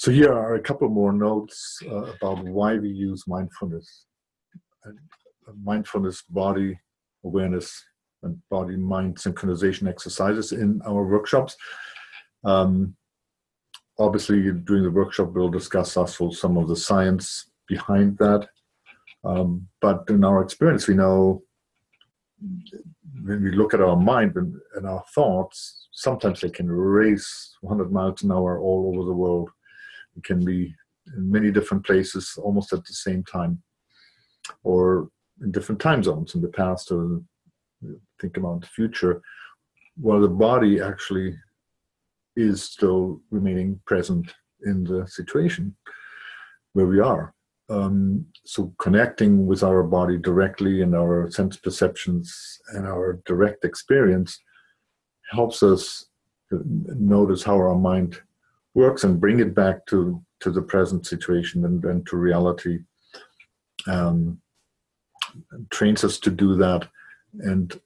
So here are a couple more notes about why we use mindfulness. Mindfulness, body awareness, and body-mind synchronization exercises in our workshops. Obviously, during the workshop, we'll discuss also some of the science behind that. But in our experience, we know when we look at our mind and our thoughts, sometimes they can race 100 miles an hour all over the world. It can be in many different places almost at the same time, or in different time zones in the past, or think about the future, while the body actually is still remaining present in the situation where we are. So connecting with our body directly and our sense perceptions and our direct experience helps us notice how our mind works and bring it back to the present situation and to reality. Trains us to do that, and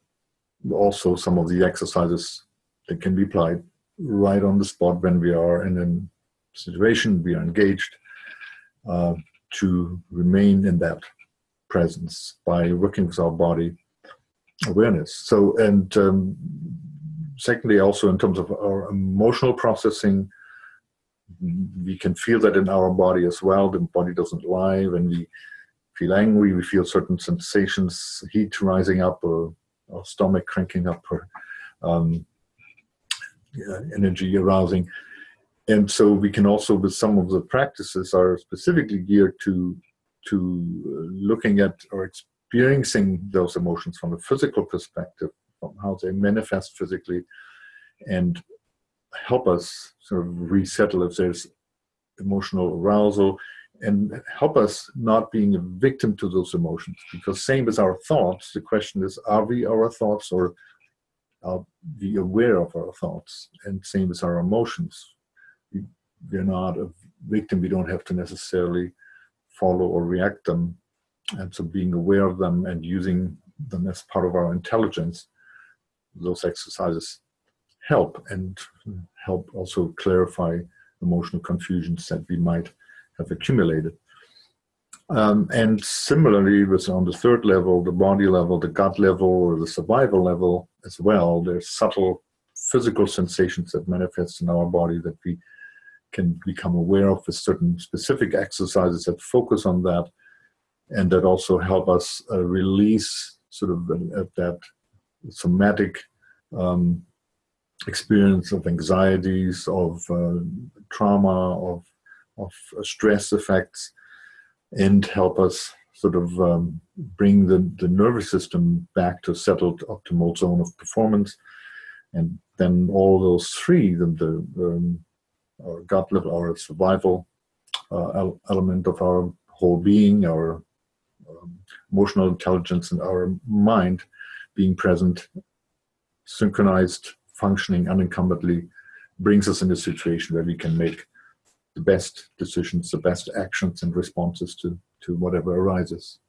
also some of the exercises that can be applied right on the spot when we are in a situation, we are engaged, to remain in that presence by working with our body awareness. So, and secondly, also in terms of our emotional processing, we can feel that in our body as well. The body doesn't lie. When we feel angry, we feel certain sensations, heat rising up, or our stomach cranking up, or energy arousing. And so we can also, with some of the practices, are specifically geared to looking at or experiencing those emotions from a physical perspective, from how they manifest physically, and help us sort of resettle if there's emotional arousal, and help us not being a victim to those emotions. Because same as our thoughts, the question is, are we our thoughts, or are we aware of our thoughts? And same as our emotions. We're not a victim. We don't have to necessarily follow or react them. And so being aware of them and using them as part of our intelligence, those exercises help, and help also clarify emotional confusions that we might have accumulated. And similarly, with on the third level, the body level, the gut level, or the survival level as well, there's subtle physical sensations that manifest in our body that we can become aware of with certain specific exercises that focus on that, and that also help us release sort of that somatic experience of anxieties, of trauma, of stress effects, and help us sort of bring the nervous system back to a settled optimal zone of performance. And then all those three, our gut level, our survival element of our whole being, our emotional intelligence, and our mind being present, synchronized, functioning unencumberedly, brings us in a situation where we can make the best decisions, the best actions and responses to whatever arises.